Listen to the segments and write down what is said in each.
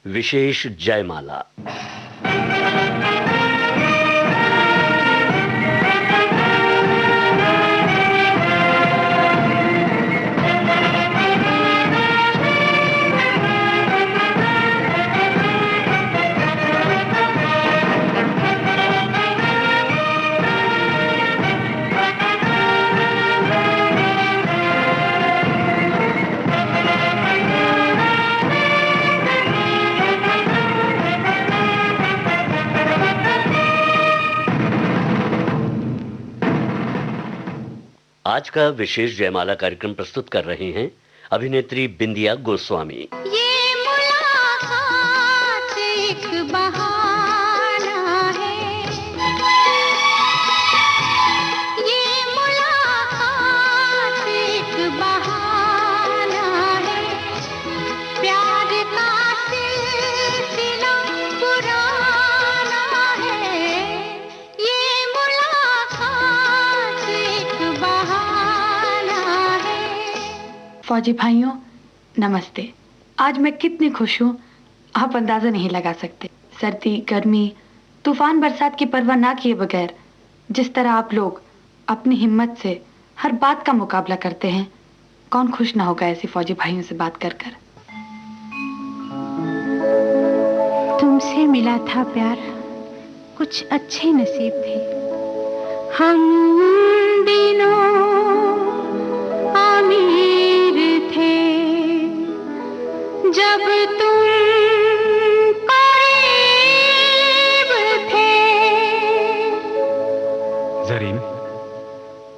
विशेष जयमाला। आज का विशेष जयमाला कार्यक्रम प्रस्तुत कर रहे हैं अभिनेत्री बिंदिया गोस्वामी। ये मुलाकात एक बहाना है, ये मुलाकात एक बहाना है, प्यार का सिलसिला पुराना है, ये मुलाकात एक बहाना। फौजी भाइयों नमस्ते। आज मैं कितनी खुश हूँ आप अंदाजा नहीं लगा सकते। सर्दी गर्मी तूफान बरसात की परवाह ना किए बगैर जिस तरह आप लोग अपनी हिम्मत से हर बात का मुकाबला करते हैं, कौन खुश ना होगा ऐसी फौजी भाइयों से बात कर कर। तुमसे मिला था प्यार, कुछ अच्छे नसीब थे हम दिनों, अमीर थे जब तुम करीब थे। जरीन,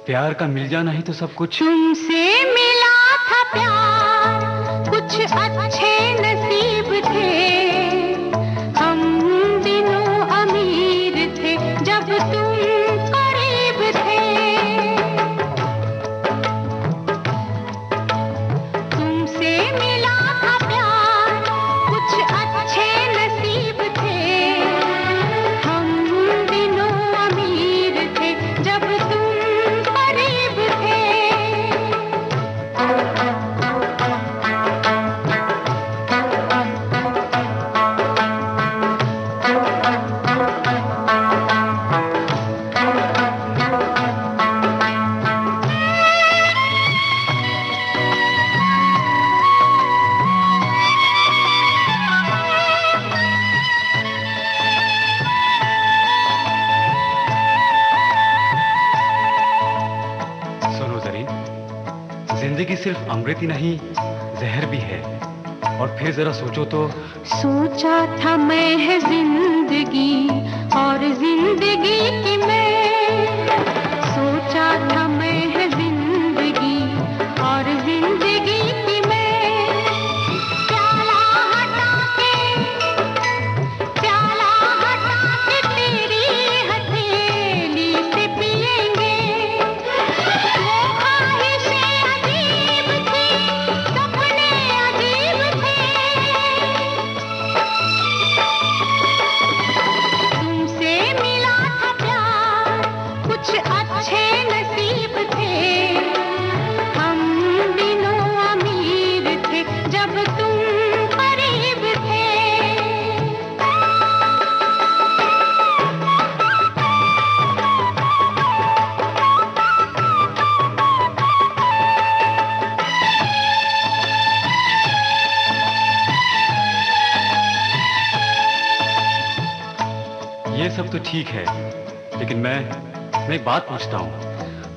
प्यार का मिल जाना ही तो सब कुछ। तुमसे मिला था प्यार, कुछ अच्छे नसीब थे हम दिनों, अमीर थे जब तुम करीब थे। तुमसे मिला था प्यार, कुछ अच्छे नसीब थे हम दिनों, अमीर थे जब तुम करीब थे। सुनो जरीन, जिंदगी सिर्फ अमृत ही नहीं जहर भी है। और फिर जरा सोचो तो, सोचा था मैं है जिंदगी और जिंदगी की मैं, सोचा था मैं है जिंदगी और जिंदगी की मैं। प्याला हटा के तेरी हथेली से पिएंगे, वो ख्वाहिशें अजीब थी, सपने अजीब थे। तुमसे मिला था प्यार, कुछ अच्छे नसीब थे हम दिनों, अमीर थे जब तुम करीब थे। ये सब तो ठीक है, लेकिन मैं एक बात पूछता हूँ।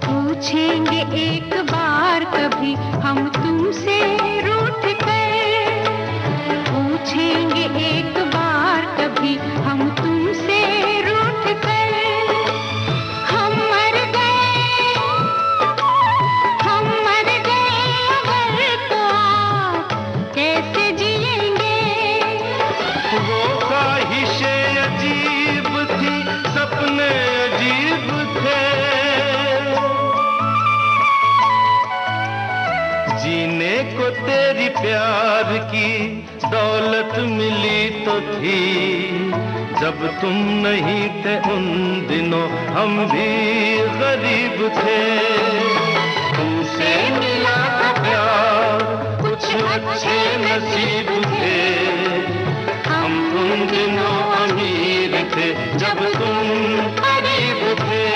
पूछेंगे एक बार कभी हम तुमसे रूठ कर, पूछेंगे एक बार कभी हम तुमसे रूठ कर। हम मर गए अगर तो आप कैसे जिएंगे। वो ख्वाहिशें अजीब थी, सपने अजीब थे। जीने को तेरी प्यार की दौलत मिली तो थी, जब तुम नहीं थे उन दिनों हम भी गरीब थे। तुमसे मिला था प्यार, कुछ अच्छे नसीब थे उन दिनों अमीर थे जब तुम गरीब थे।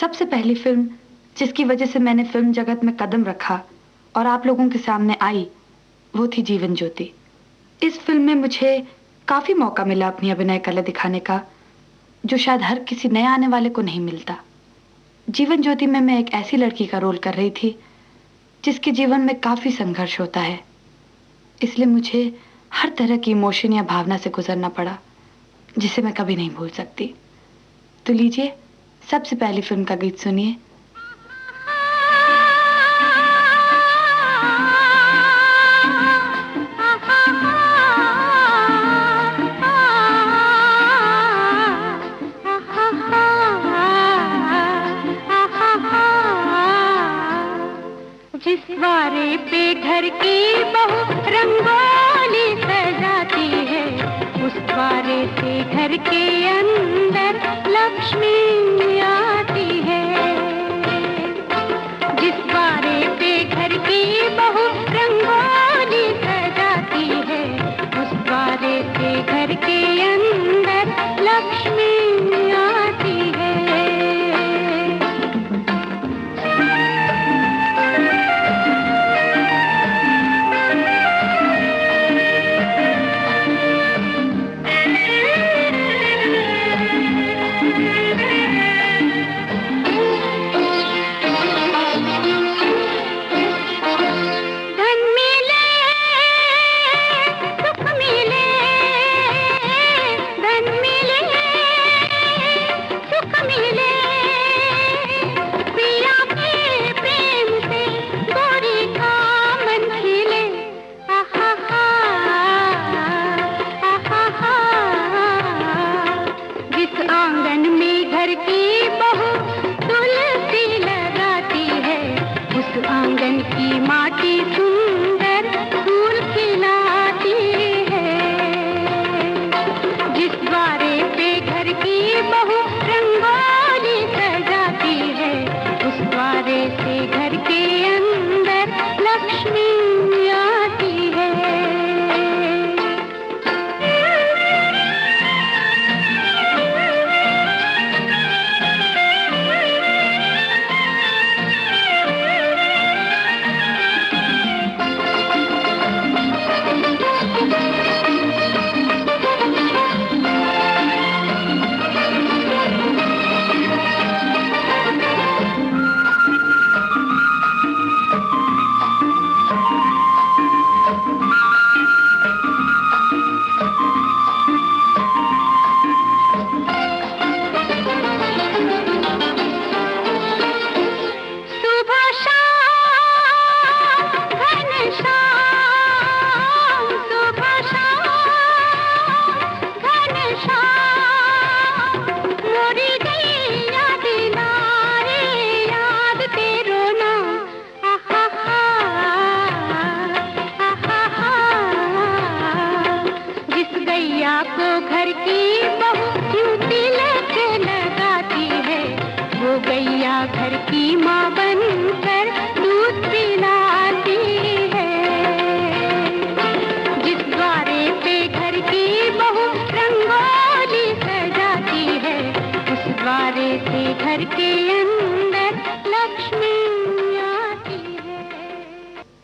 सबसे पहली फिल्म जिसकी वजह से मैंने फिल्म जगत में कदम रखा और आप लोगों के सामने आई, वो थी जीवन ज्योति। इस फिल्म में मुझे काफी मौका मिला अपनी अभिनय कला दिखाने का, जो शायद हर किसी नए आने वाले को नहीं मिलता। जीवन ज्योति में मैं एक ऐसी लड़की का रोल कर रही थी जिसके जीवन में काफी संघर्ष होता है, इसलिए मुझे हर तरह की इमोशन या भावना से गुजरना पड़ा, जिसे मैं कभी नहीं भूल सकती। तो लीजिए सबसे पहली फिल्म का गीत सुनिए। जिस द्वारे पे घर की बहू रंगोली सजाती है, उस द्वारे से घर के अंदर लक्ष्मी आती है। जिस द्वारे पे घर की बहू रंगोली सजाती है, उस द्वारे से घर के अंदर लक्ष्मी आती है।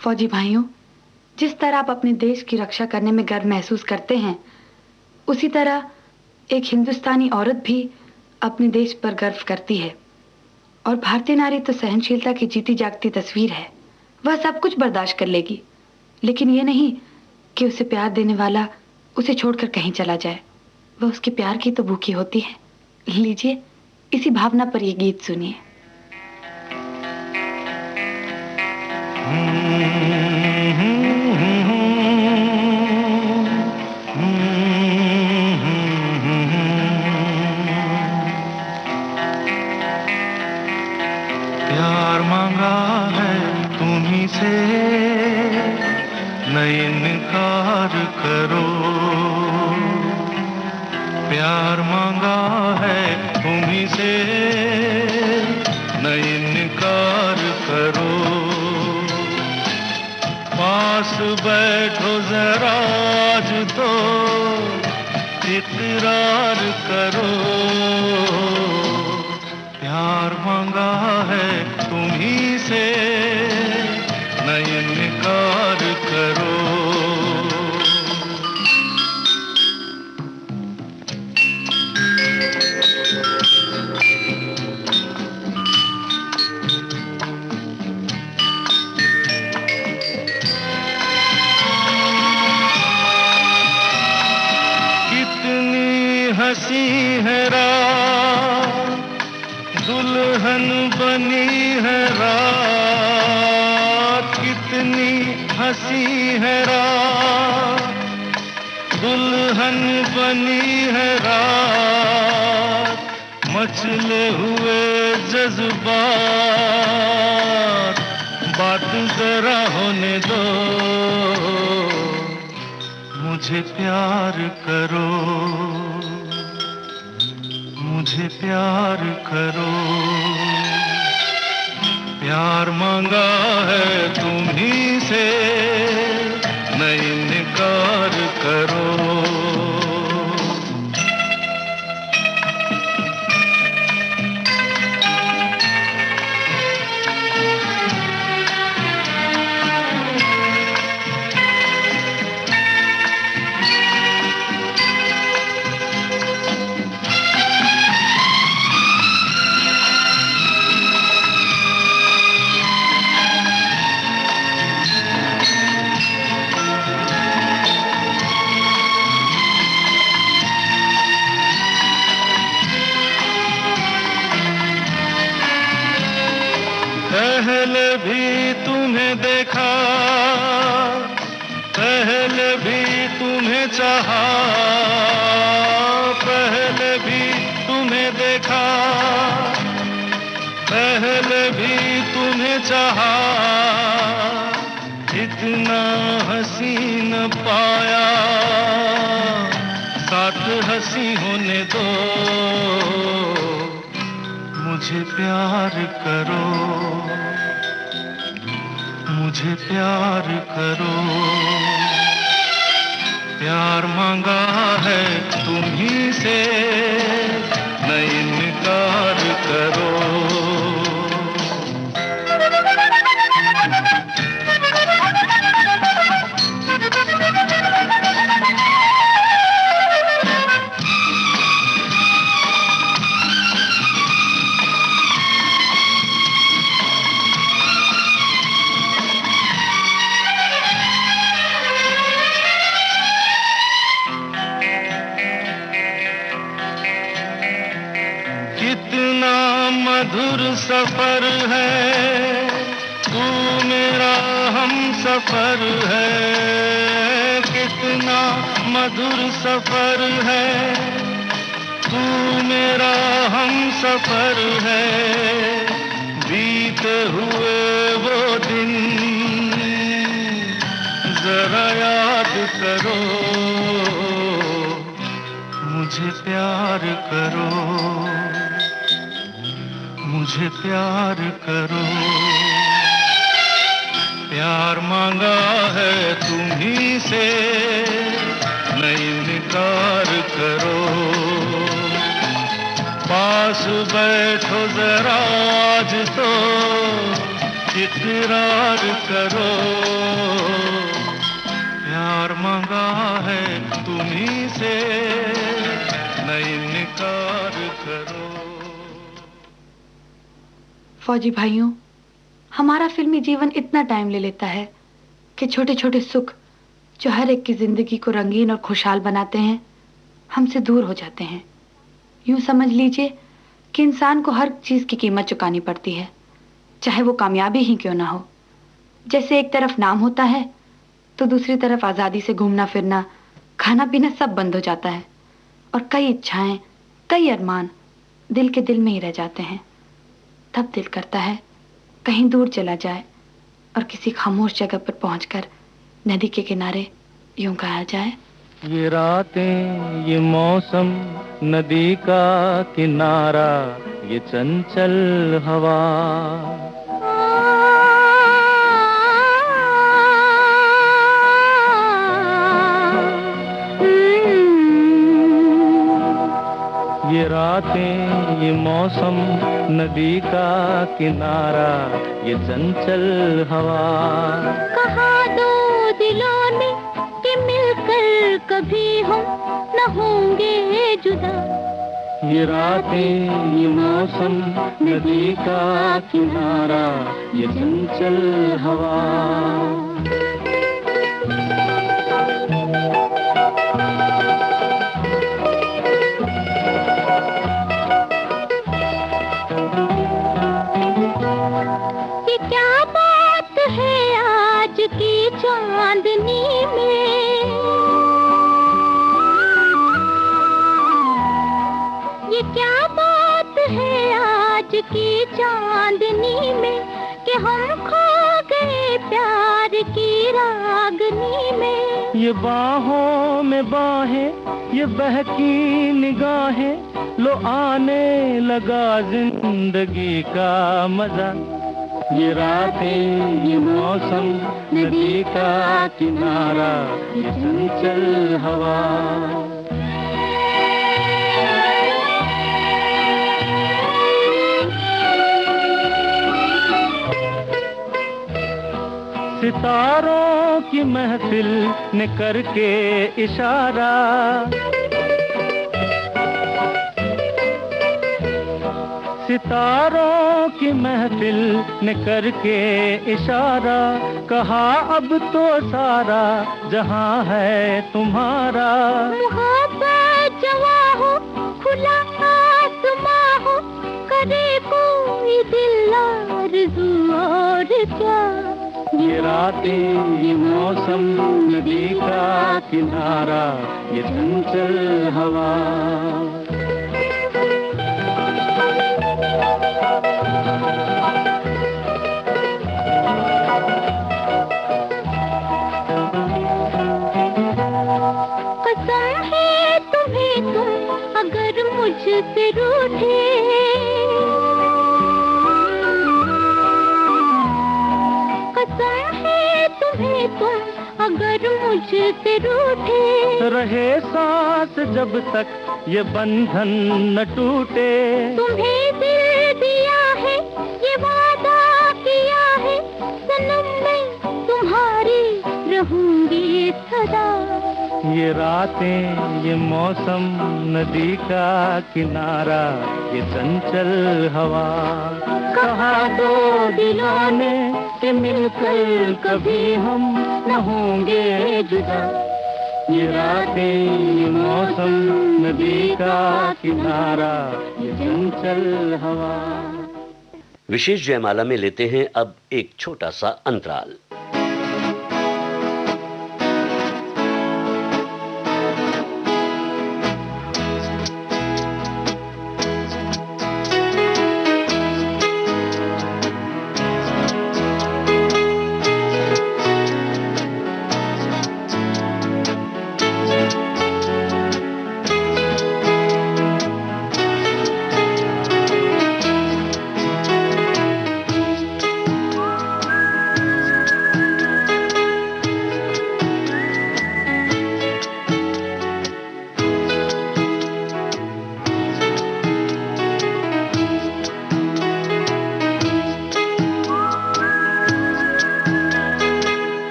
फौजी भाइयों, जिस तरह आप अपने देश की रक्षा करने में गर्व महसूस करते हैं, उसी तरह एक हिंदुस्तानी औरत भी अपने देश पर गर्व करती है। और भारतीय नारी तो सहनशीलता की जीती जागती तस्वीर है। वह सब कुछ बर्दाश्त कर लेगी, लेकिन ये नहीं कि उसे प्यार देने वाला उसे छोड़कर कहीं चला जाए। वह उसके प्यार की तो भूखी होती है। लीजिए इसी भावना पर यह गीत सुनिए। प्यार मांगा है तुम्हीं से, न इनकार करो। प्यार मांगा है तुम्हीं से, न इनकार करो। पास बैठो जरा आज तो इकरार करो। प्यार मांगा है तुम्हीं से, न इनकार करो। हंसी है रात, दुल्हन बनी है रात। कितनी हंसी है रात, दुल्हन बनी है रात। मचले हुए जज्बात, बात जरा होने दो। मुझे प्यार करो, मुझे प्यार करो। प्यार मांगा है तुम्हीं से, न इनकार करो। पहले भी तुम्हें देखा, पहले भी तुम्हें चाहा। पहले भी तुम्हें देखा, पहले भी तुम्हें चाहा। इतना हंसी न पाया, साथ हंसी होने दो। मुझे प्यार करो, मुझे प्यार करो। प्यार मांगा है तुम्हीं से, न इनकार करो। कितना मधुर सफर है, तू मेरा हम सफर है। कितना मधुर सफर है, तू मेरा हम सफर है। बीते हुए वो दिन जरा याद करो। मुझे प्यार करो, मुझे प्यार करो। प्यार मांगा है तुम्हीं से, न इनकार करो। पास बैठो जरा आज तो इकरार करो। प्यार मांगा है तुम्हीं से, न इनकार करो। फौजी भाइयों, हमारा फिल्मी जीवन इतना टाइम ले लेता है कि छोटे छोटे सुख जो हर एक की जिंदगी को रंगीन और खुशहाल बनाते हैं, हमसे दूर हो जाते हैं। यूं समझ लीजिए कि इंसान को हर चीज की कीमत चुकानी पड़ती है, चाहे वो कामयाबी ही क्यों ना हो। जैसे एक तरफ नाम होता है तो दूसरी तरफ आजादी से घूमना फिरना, खाना पीना सब बंद हो जाता है और कई इच्छाएं, कई अरमान दिल के दिल में ही रह जाते हैं। तब दिल करता है कहीं दूर चला जाए और किसी खामोश जगह पर पहुंचकर नदी के किनारे यूं गाया जाए। ये रातें, ये मौसम नदी का किनारा ये चंचल हवा। ये रातें ये मौसम नदी का किनारा ये चंचल हवा। कहा दो दिलों ने कि मिलकर कभी हम न होंगे जुदा। ये रातें ये मौसम नदी का किनारा ये चंचल हवा। ये क्या बात है आज की चांदनी में, ये क्या बात है आज की चांदनी में कि हम खो गए प्यार की रागनी में। ये बाहों में बाहें ये बहकी निगाहें लो आने लगा जिंदगी का मजा। ये रातें ये मौसम नदी का किनारा ये चंचल हवा। सितारों की महफिल ने करके इशारा, सितारों की महफिल ने करके इशारा, कहा अब तो सारा जहां है तुम्हारा। मोहब्बत जवा हो खुला आसमां हो करे कोई दिल आरज़ू और क्या। ये रातें ये मौसम नदी का किनारा ये चंचल हवा। कसम है तुम्हें तुम अगर मुझसे रूठे, कसम है तुम्हें तुम अगर मुझसे रूठे। रहे सांस जब तक ये बंधन न टूटे। तुम्हें दिल दिया है ये वादा किया है सनम मैं तुम्हारी रहूंगी सदा। ये रातें ये मौसम नदी का किनारा ये चंचल हवा। कहा दो दिलों ने कि मिलकर कभी हम न होंगे जुदा। ये रातें ये मौसम नदी का किनारा ये चंचल हवा। विशेष जयमाला में लेते हैं अब एक छोटा सा अंतराल।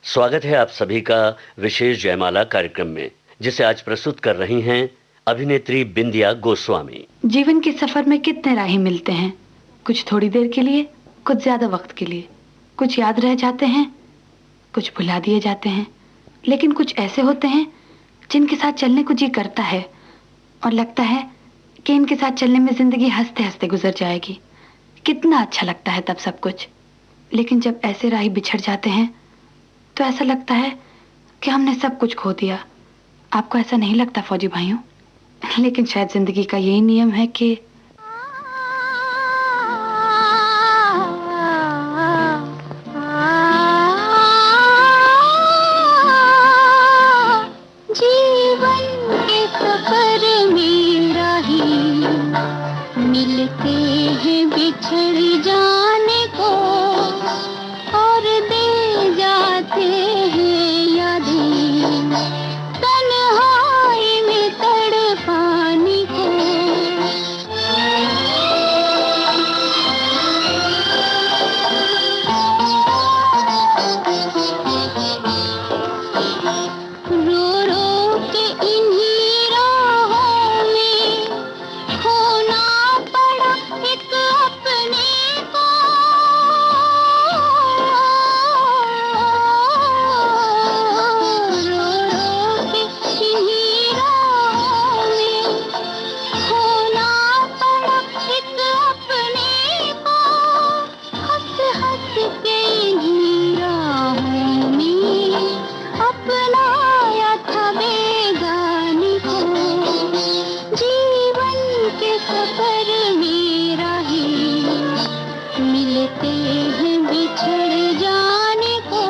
स्वागत है आप सभी का विशेष जयमाला कार्यक्रम में, जिसे आज प्रस्तुत कर रही हैं अभिनेत्री बिंदिया गोस्वामी। जीवन के सफर में कितने राहें मिलते हैं, कुछ थोड़ी देर के लिए, कुछ ज्यादा वक्त के लिए। कुछ याद रह जाते हैं, कुछ भुला दिए जाते हैं, लेकिन कुछ ऐसे होते हैं जिनके साथ चलने को जी करता है और लगता है कि इनके साथ चलने में जिंदगी हंसते हंसते गुजर जाएगी। कितना अच्छा लगता है तब सब कुछ। लेकिन जब ऐसे राह बिछड़ जाते हैं तो ऐसा लगता है कि हमने सब कुछ खो दिया। आपको ऐसा नहीं लगता फौजी भाइयों? लेकिन शायद जिंदगी का यही नियम है कि जीवन के सफर में राही मिलते हैं बिछड़ जाने को और दे जाते हैं यादें तन्हाई में तड़पाने को। रो रो के इन्हीं राहों में खोना पड़ा एक अपने को। रो रो के इन्हीं राहों में खोना पड़ा एक अपने को। हंस हंस के इन्हीं राहों में अपनाया था बेगानी को। जीवन के सफर में राही मिलते हैं बिछड़ जाने को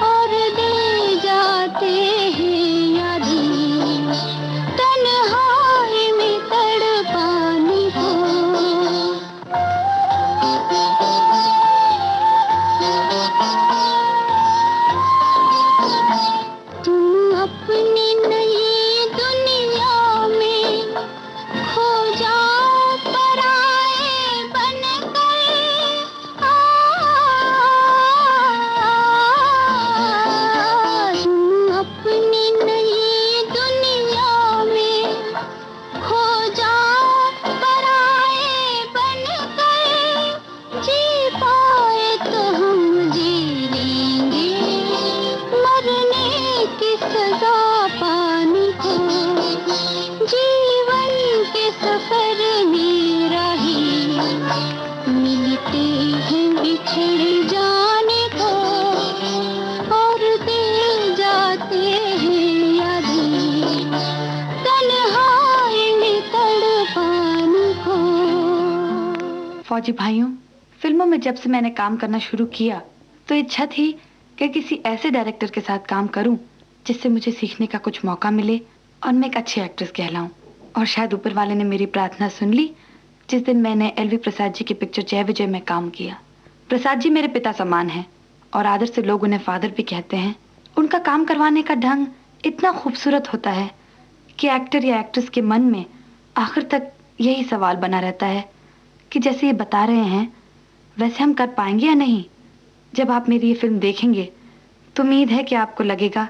और दे जाते हैं यादें तन्हाई में तड़पाने को। तुम अपनी नई दुनिया में खो जाओ पराए बनकर। तुम अपनी नई दुनिया में खो जाओ पराए बनकर। जी पाए तो हम जी लेंगे मरने की सजा पाने को। जीवन के सफर में राही मिलते हैं बिछड़ जाने को और दे जाते हैं यादें तन्हाई में तड़पाने को। फौजी भाइयों, फिल्मों में जब से मैंने काम करना शुरू किया तो इच्छा थी कि किसी ऐसे डायरेक्टर के साथ काम करूं जिससे मुझे सीखने का कुछ मौका मिले और मैं एक अच्छी एक्ट्रेस कहलाऊं। और शायद ऊपर वाले ने मेरी प्रार्थना सुन ली जिस दिन मैंने एलवी प्रसाद जी की पिक्चर जय विजय में काम किया। प्रसाद जी मेरे पिता समान हैं और आदर से लोग उन्हें फादर भी कहते हैं। उनका काम करवाने का ढंग इतना खूबसूरत होता है कि एक्टर या एक्ट्रेस के मन में आखिर तक यही सवाल बना रहता है कि जैसे ये बता रहे हैं वैसे हम कर पाएंगे या नहीं। जब आप मेरी ये फिल्म देखेंगे तो उम्मीद है कि आपको लगेगा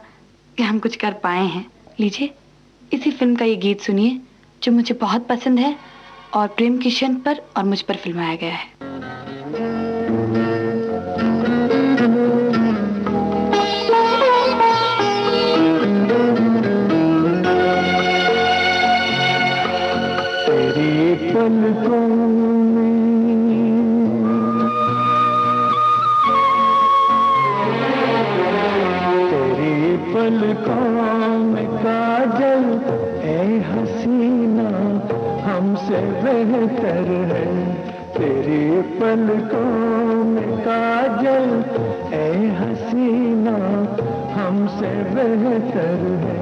कि हम कुछ कर पाए हैं। लीजिए इसी फिल्म का ये गीत सुनिए जो मुझे बहुत पसंद है और प्रेम किशन पर और मुझ पर फिल्माया गया है। तेरी पलकों में काजल ए हसीना हमसे बेहतर है। तेरी पलकों में काजल ए हसीना हमसे बेहतर है।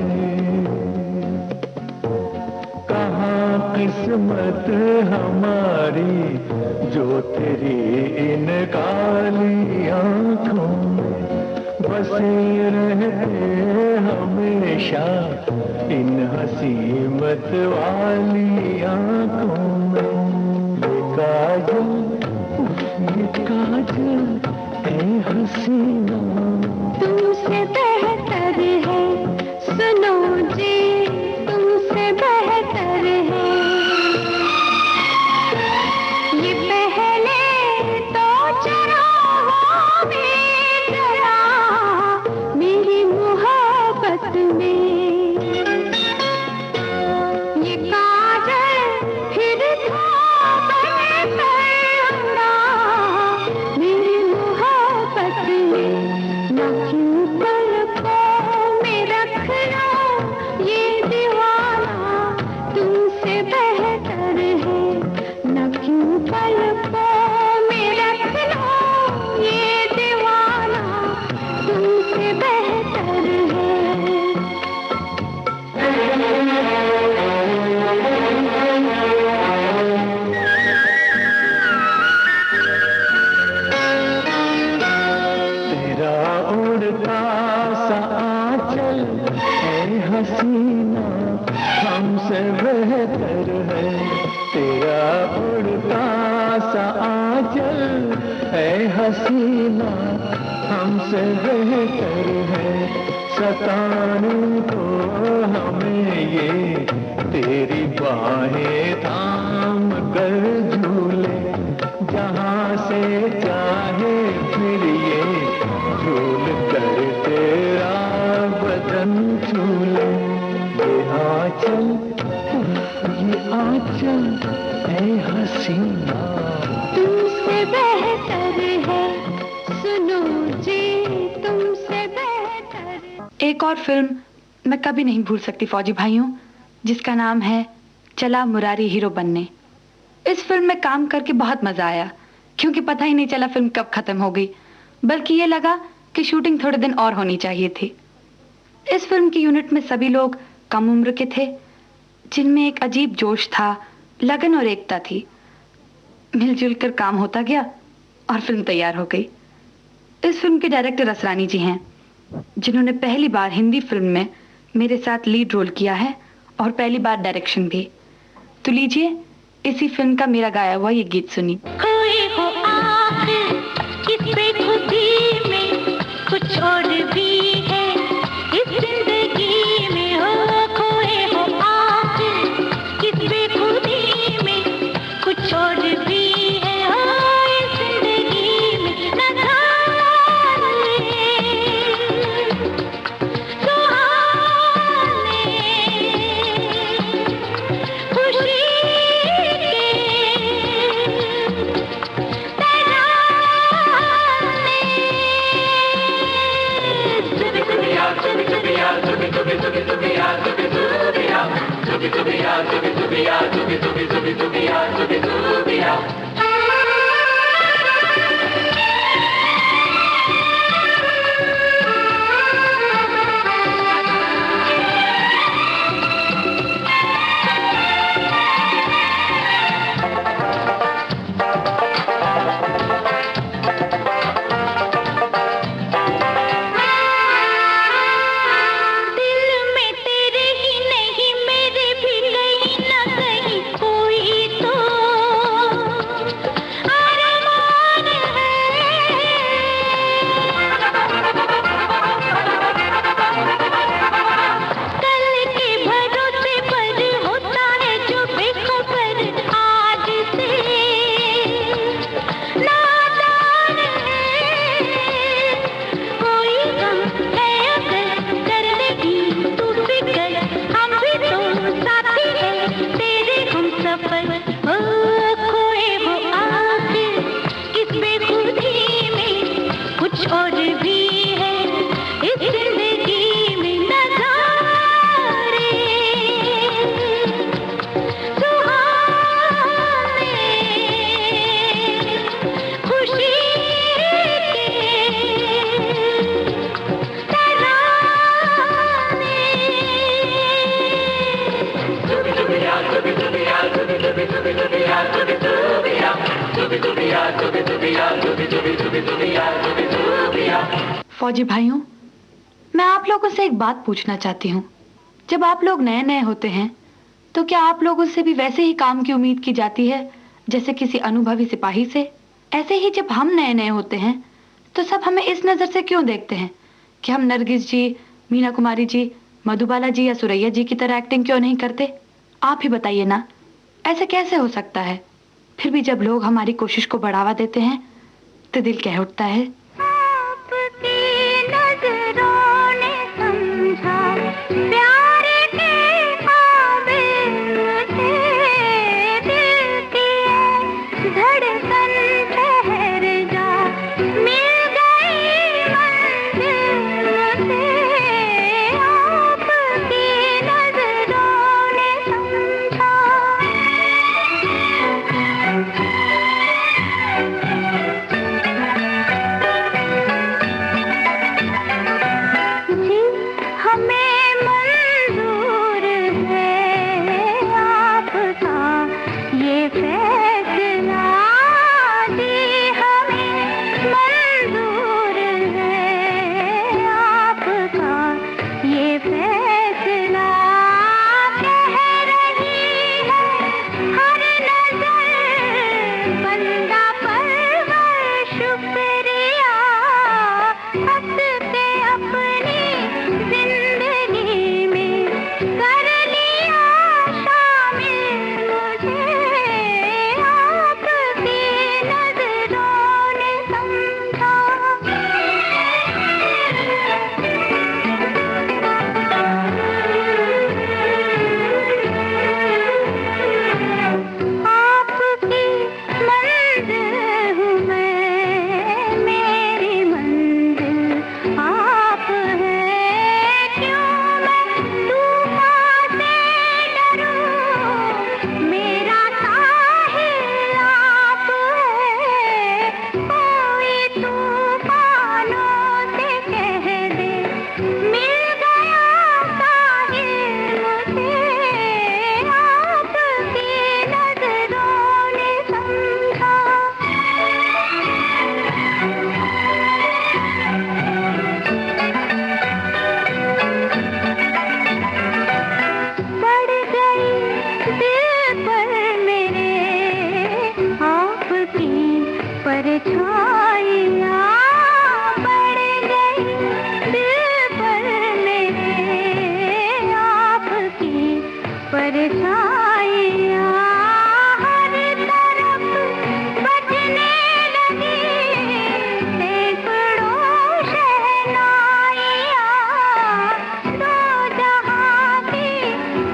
कहाँ किस्मत हमारी जो तेरी इन काली आँखों में बसे रहते हमेशा इन हसीमत वाली आँखों में। ये काजल ये काजल ए हसीना तुमसे बेहतर है सुनो जी तुमसे बेहतर है। ये पहले तो चराहों में डरा मेरी मोहब्बत में। ये काजल फिर था बनकर उड़ा मेरी मोहब्बत में। न हसीना हमसे बेहतर है, सताने को हमें ये तेरी बाहें थाम कर झूले, जहाँ से चाहे फिर ये झूल कर तेरा बदन झूले। ये आंचल है हसीना तुमसे बेहतर है, सुनो जी तुमसे बेहतर। एक और फिल्म मैं कभी नहीं भूल सकती फौजी भाइयों, जिसका नाम है चला मुरारी हीरो बनने। इस फिल्म में काम करके बहुत मजा आया, क्योंकि पता ही नहीं चला फिल्म कब खत्म हो गई, बल्कि ये लगा कि शूटिंग थोड़े दिन और होनी चाहिए थी। इस फिल्म की यूनिट में सभी लोग कम उम्र के थे, जिनमें एक अजीब जोश था, लगन और एकता थी। मिलजुल कर काम होता गया और फिल्म तैयार हो गई। इस फिल्म के डायरेक्टर असरानी जी हैं, जिन्होंने पहली बार हिंदी फिल्म में मेरे साथ लीड रोल किया है और पहली बार डायरेक्शन भी। तो लीजिए इसी फिल्म का मेरा गाया हुआ ये गीत सुनिए। खोए हो आखिर किस बेखुदी में, कुछ और भी है इस जिंदगी में। हो खोए हो आखिर किस बेखुदी में, कुछ और भी है हो इस जिंदगी में। न जाने सुहाने खुशी फौजी भाइयों, मैं आप लोगों से एक बात पूछना चाहती हूँ। जब आप लोग नए नए होते हैं तो क्या आप लोगों से भी वैसे ही काम की उम्मीद की जाती है जैसे किसी अनुभवी सिपाही से? ऐसे ही जब हम नए नए होते हैं तो सब हमें इस नज़र से क्यों देखते हैं कि हम नरगिस जी, मीना कुमारी जी, मधुबाला जी या सुरैया जी की तरह एक्टिंग क्यों नहीं करते? आप ही बताइए ना, ऐसे कैसे हो सकता है? फिर भी जब लोग हमारी कोशिश को बढ़ावा देते हैं तो दिल कह उठता है, हंस के अपनी जिंदगी में कर लिया शामिल मुझे, आपकी नजरों ने समझा। आपकी मंजिल हूँ मैं, मेरी मंजिल आप हैं, क्यों मैं तूफान से डरूं, मेरा साहिल आप है, कोई तूफानों से कह दे मिल गया साहिल मुझे, आपकी नजरों ने समझा। पड़ गई दिल पर मेरे आपकी परछाइयाँ, पड़ गई दिल पर मेरे आपकी परछाइयाँ, हर तरफ बजने लगी सैकड़ों शहनाइयाँ, दो जहाँ की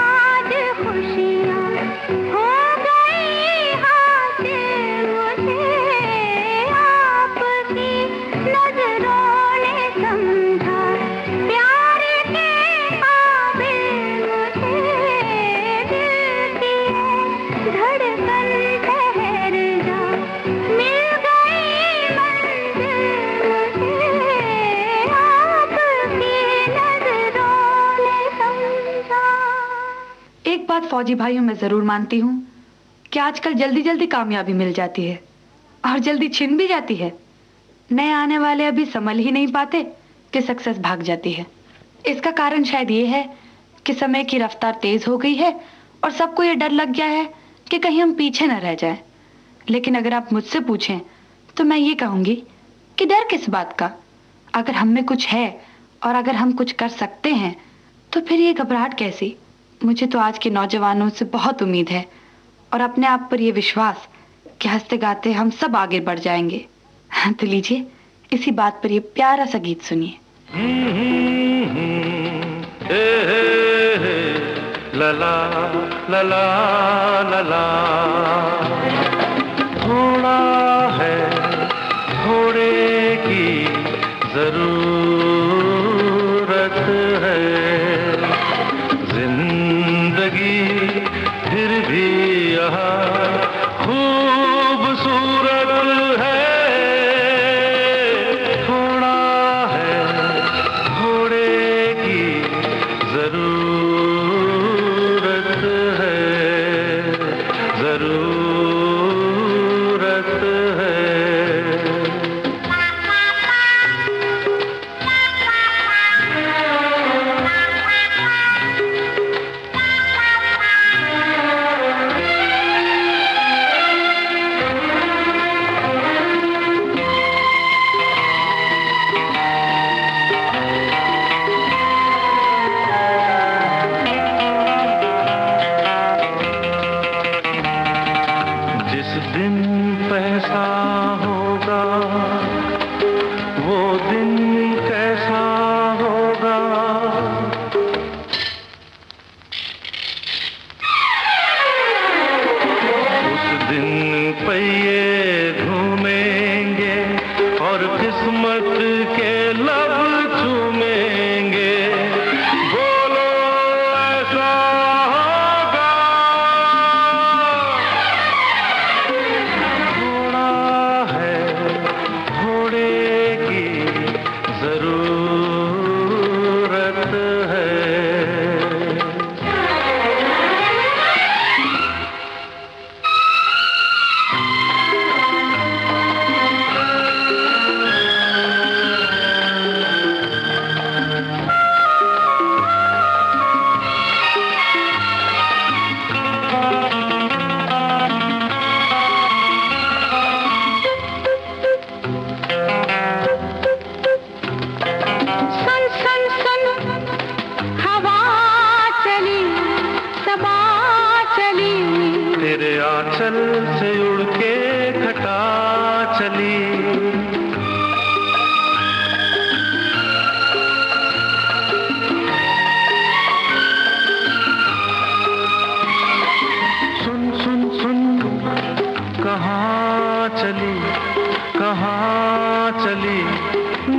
आज खुशियाँ हो गई हासिल मुझे, आपकी नजरों ने समझा, प्यार के काबिल मुझे, दिल की धड़कन ठहर जा, मिल गई मंजिल मुझे, आपकी नजरों ने समझा। एक बात फौजी भाइयों मैं जरूर मानती हूँ कि आजकल जल्दी जल्दी कामयाबी मिल जाती है और जल्दी छिन भी जाती है। नए आने वाले अभी संभल ही नहीं पाते कि सक्सेस भाग जाती है। इसका कारण शायद ये है कि समय की रफ्तार तेज हो गई है और सबको ये डर लग गया है कि कहीं हम पीछे न रह जाएं। लेकिन अगर आप मुझसे पूछें तो मैं ये कहूंगी कि डर किस बात का। अगर हम में कुछ है और अगर हम कुछ कर सकते हैं तो फिर ये घबराहट कैसी। मुझे तो आज के नौजवानों से बहुत उम्मीद है और अपने आप पर यह विश्वास कि हंसते गाते हम सब आगे बढ़ जाएंगे। तो लीजिए इसी बात पर ये प्यारा सा गीत सुनिए। लला लला लला, थोड़ा है थोड़े की जरूरत है, जिंदगी फिर भी यहाँ खूबसूरत है, थोड़ा है थोड़े की जरूरत है, जरूरत है।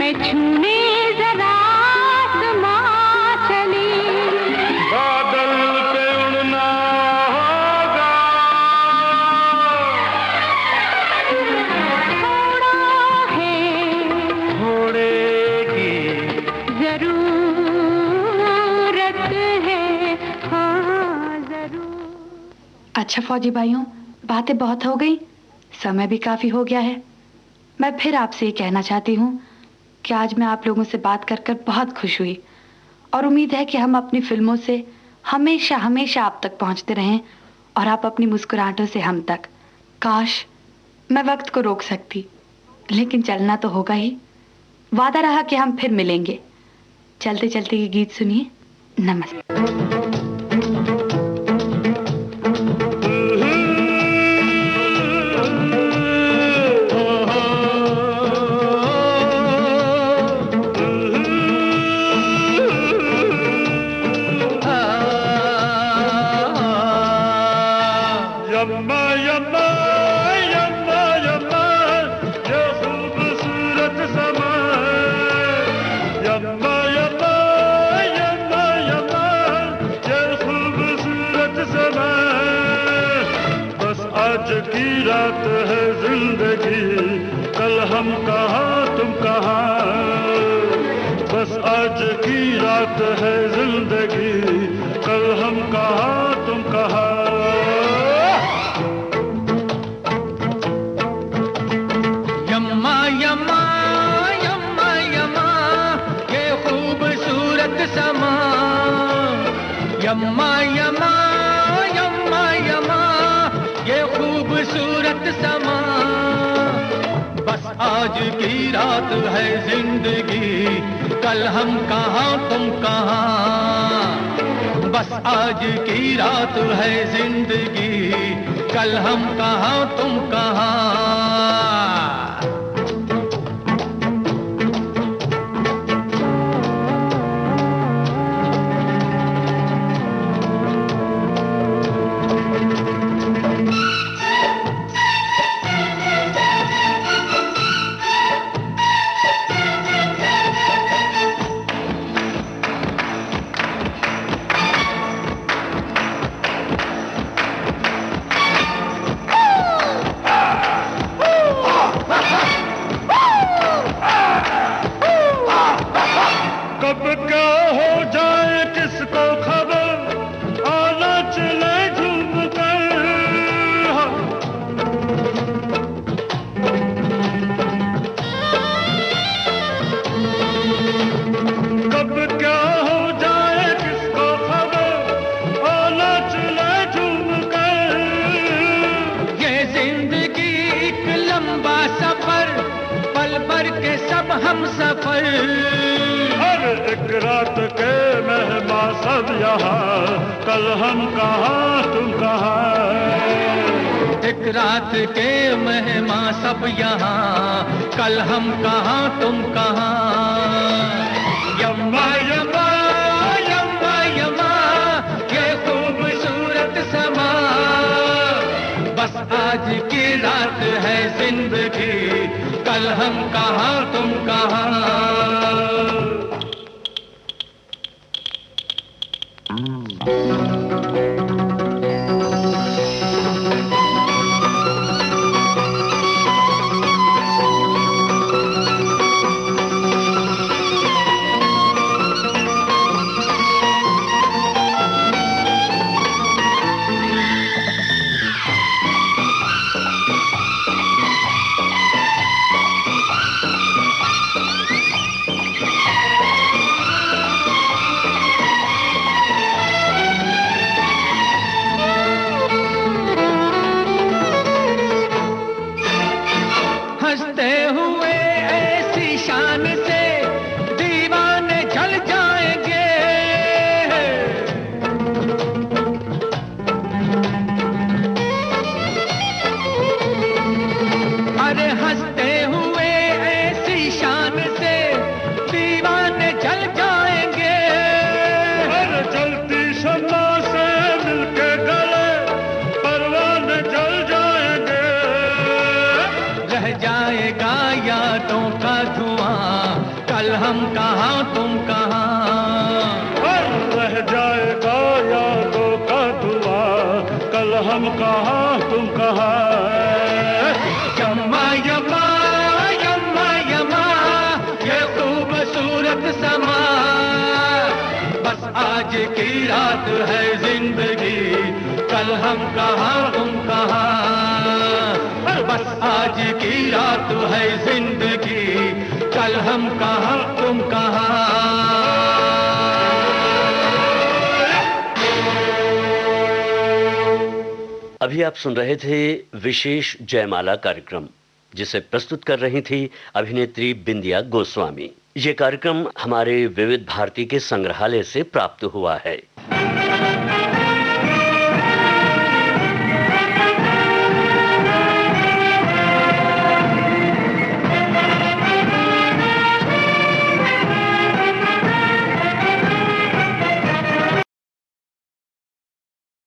मैं छूने जरा आसमां चली। बादल पे उड़ना होगा, थोड़ा है उड़ेगी जरूरत है, हाँ जरूर। अच्छा फौजी भाइयों, बातें बहुत हो गई, समय भी काफी हो गया है। मैं फिर आपसे ये कहना चाहती हूँ कि आज मैं आप लोगों से बात कर कर बहुत खुश हुई और उम्मीद है कि हम अपनी फिल्मों से हमेशा हमेशा आप तक पहुँचते रहें और आप अपनी मुस्कुराहटों से हम तक। काश मैं वक्त को रोक सकती, लेकिन चलना तो होगा ही। वादा रहा कि हम फिर मिलेंगे। चलते चलते ये गीत सुनिए। नमस्ते। यम्मा यम्मा यम्मा यम्मा ये खूबसूरत समा। यम्मा यम्मा यम्मा यम्मा ये खूबसूरत समा। बस आज की रात है जिंदगी, कल हम कहाँ तुम कहाँ। बस आज की रात है जिंदगी, कल हम कहाँ तुम कहाँ। यम्मा यम्मा यम्मा यम्मा ये खूबसूरत समा। यम्मा यम्मा यम्मा यम्मा ये खूबसूरत समा। बस आज की रात है जिंदगी, कल हम कहाँ तुम कहाँ। बस आज की रात है जिंदगी, कल हम कहाँ तुम कहाँ। कब क्या हो जाए किसको खबर, आना चले झूम कर। कब क्या हो जाए किसको खबर, आना चले झूम कर। ये जिंदगी एक लंबा सफर, पल भर के सब हम सफर। एक रात के मेहमान सब यहाँ, कल हम कहाँ तुम कहाँ। एक रात के मेहमान सब यहाँ, कल हम कहाँ तुम कहाँ। यम्मा यम्मा यम्मा यम्मा ये खूबसूरत समा। बस आज की रात है जिंदगी, कल हम कहाँ तुम कहाँ। कल हम कहाँ तुम कहाँ। रह जाएगा यादों का दुआ, कल हम कहाँ तुम कहाँ। यम्मा यम्मा यम्मा यम्मा ये खूबसूरत समा, बस आज की रात है जिंदगी, कल हम कहाँ तुम कहाँ। बस आज की रात है जिंदगी, कल हम कहाँ तुम कहाँ। अभी आप सुन रहे थे विशेष जयमाला कार्यक्रम, जिसे प्रस्तुत कर रही थी अभिनेत्री बिंदिया गोस्वामी। ये कार्यक्रम हमारे विविध भारती के संग्रहालय से प्राप्त हुआ है।